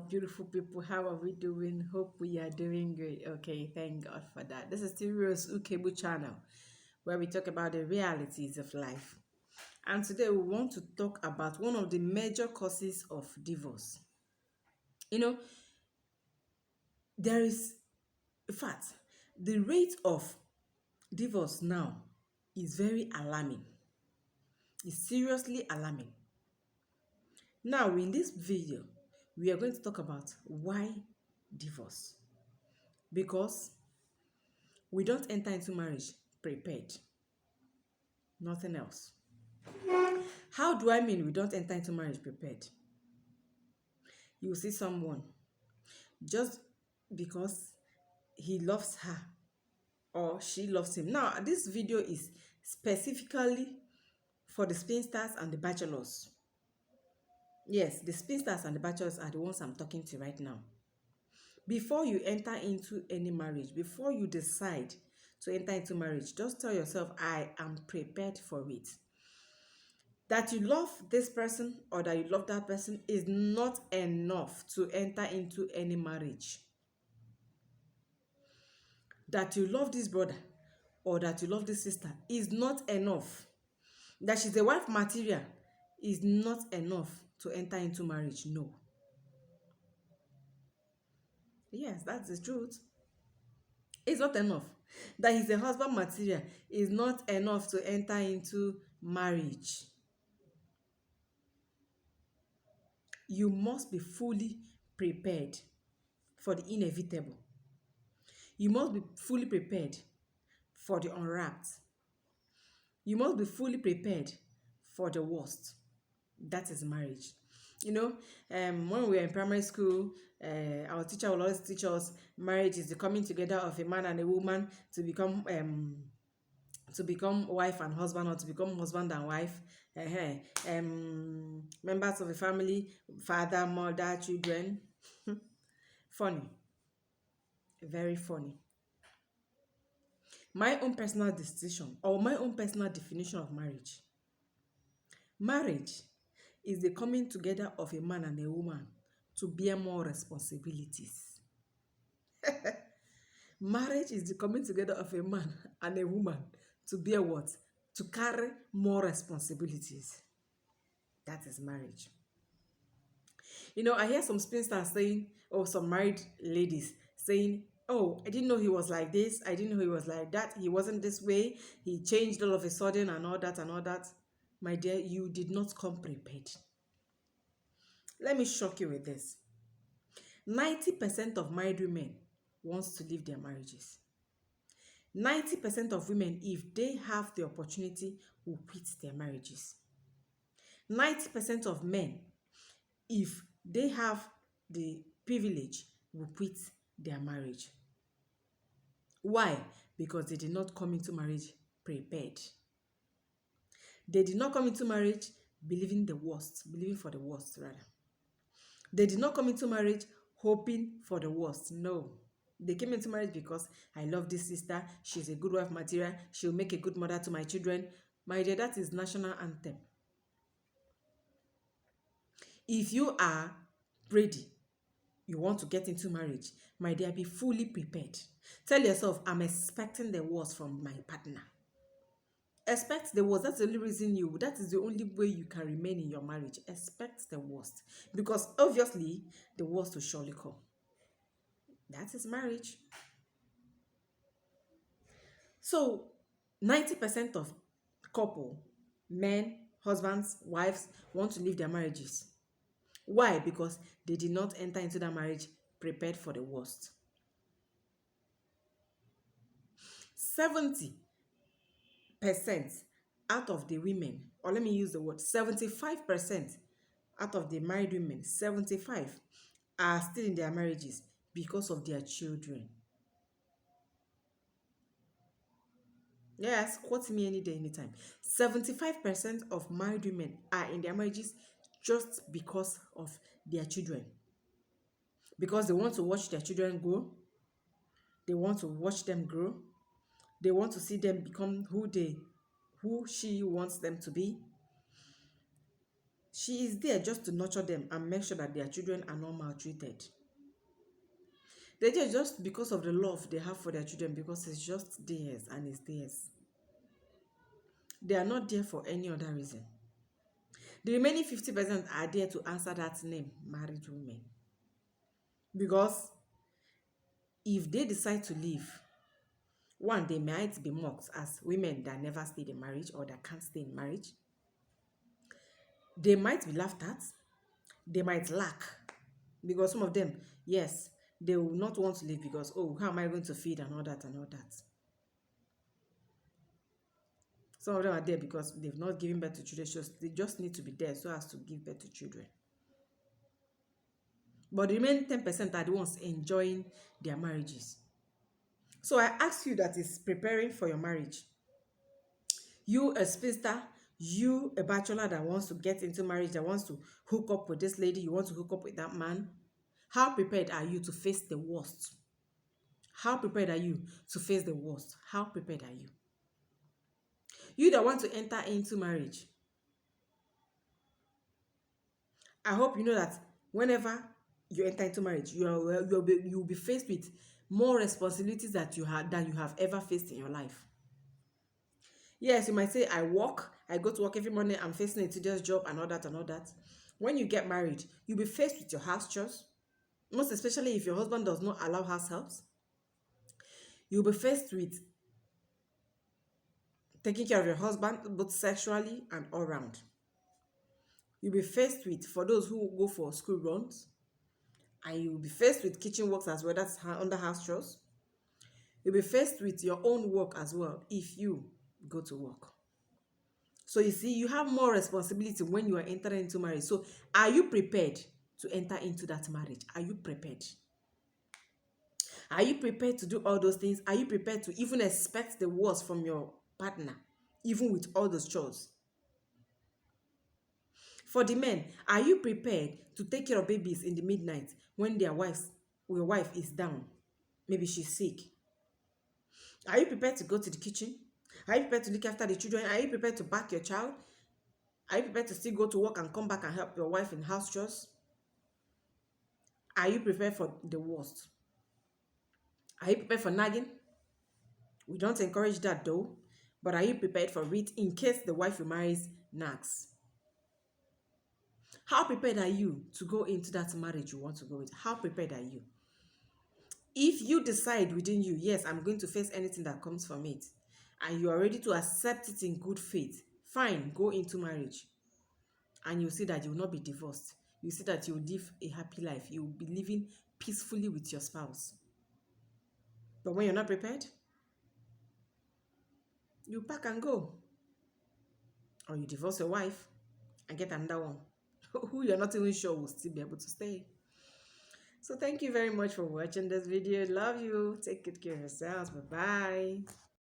beautiful people. How are we doing? Hope we are doing great. Okay, thank God for that. This is still Rose Ukebu channel where we talk about the realities of life. And today we want to talk about one of the major causes of divorce. You know, there is, in fact, the rate of divorce now is very alarming. It's seriously alarming. Now, in this video, we are going to talk about why divorce. Because we don't enter into marriage prepared. Nothing else. How do I mean we don't enter into marriage prepared? You will see someone just because he loves her or she loves him. Now, this video is specifically for the spinsters and the bachelors. Yes, the spinsters and the bachelors are the ones I'm talking to right now. Before you enter into any marriage, before you decide to enter into marriage, just tell yourself, I am prepared for it. That you love this person or that you love that person is not enough to enter into any marriage. That you love this brother or that you love this sister is not enough. That she's a wife material is not enough to enter into marriage. No. Yes, that's the truth. It's not enough. That he's a husband material is not enough to enter into marriage. You must be fully prepared for the inevitable. You must be fully prepared for the unwrapped. You must be fully prepared for the worst. That is marriage. When we were in primary school, our teacher will always teach us marriage is the coming together of a man and a woman to become wife and husband, or to become husband and wife. Members of a family, father, mother, children. Funny, very funny. My own personal decision or my own personal definition of marriage. Marriage is the coming together of a man and a woman to bear more responsibilities. Marriage is the coming together of a man and a woman to bear what? To carry more responsibilities. That is marriage. I hear some spinsters saying, or some married ladies saying, oh, I didn't know he was like this. I didn't know he was like that. He wasn't this way. He changed all of a sudden and all that and all that. My dear, you did not come prepared. Let me shock you with this. 90% of married women wants to leave their marriages. 90% of women, if they have the opportunity, will quit their marriages. 90% of men, if they have the privilege, will quit their marriage. Why? Because they did not come into marriage prepared. They did not come into marriage believing for the worst rather. They did not come into marriage hoping for the worst. No. They came into marriage because I love this sister. She's a good wife material. She'll make a good mother to my children. My dear, that is national anthem. If you are ready, you want to get into marriage, my dear, be fully prepared. Tell yourself, I'm expecting the worst from my partner. Expect the worst. That's the only reason that is the only way you can remain in your marriage. Expect the worst. Because obviously, the worst will surely come. That is marriage. So, 90% of couple, men, husbands, wives, want to leave their marriages. Why? Because they did not enter into that marriage prepared for the worst. 70% out of the women, or let me use the word 75% out of the married women, 75 are still in their marriages because of their children. Yes, quote me any day, anytime. 75% of married women are in their marriages just because of their children. Because they want to watch their children grow. They want to watch them grow. They want to see them become who she wants them to be. She is there just to nurture them and make sure that their children are not maltreated. They're there just because of the love they have for their children, because it's just theirs and it's theirs. They are not there for any other reason. The remaining 50% are there to answer that name, married women. Because if they decide to leave, one, they might be mocked as women that never stayed in marriage or that can't stay in marriage. They might be laughed at. They might lack. Because some of them, yes, they will not want to leave because, oh, how am I going to feed and all that and all that. Some of them are there because they've not given birth to children. They just need to be there so as to give birth to children. But the remaining 10% are the ones enjoying their marriages. So I ask you that is preparing for your marriage. You, a spinster, you, a bachelor that wants to get into marriage, that wants to hook up with this lady, you want to hook up with that man. How prepared are you to face the worst? How prepared are you to face the worst? How prepared are you? You that want to enter into marriage, I hope you know that whenever you enter into marriage, you'll be faced with more responsibilities that you have ever faced in your life. Yes, you might say, I go to work every morning, I'm facing a tedious job and all that and all that. When you get married, you'll be faced with your house chores, most especially if your husband does not allow house helps. You'll be faced with taking care of your husband, both sexually and all round. You'll be faced with, for those who go for school runs, and you'll be faced with kitchen works as well, that's under house chores. You'll be faced with your own work as well if you go to work. So you see, you have more responsibility when you are entering into marriage. So are you prepared to enter into that marriage? Are you prepared? Are you prepared to do all those things? Are you prepared to even expect the worst from your partner, even with all those chores? For the men, are you prepared to take care of babies in the midnight when your wife is down? Maybe she's sick. Are you prepared to go to the kitchen? Are you prepared to look after the children? Are you prepared to back your child? Are you prepared to still go to work and come back and help your wife in house chores? Are you prepared for the worst? Are you prepared for nagging? We don't encourage that though. But are you prepared for it in case the wife you marry nags? How prepared are you to go into that marriage you want to go with? How prepared are you? If you decide within you, yes, I'm going to face anything that comes from it, and you are ready to accept it in good faith, fine, go into marriage. And you'll see that you will not be divorced. You see that you will live a happy life. You will be living peacefully with your spouse. But when you're not prepared, you pack and go. Or you divorce your wife and get another one who you're not even sure will still be able to stay. So thank you very much for watching this video. Love you. Take good care of yourselves. Bye-bye.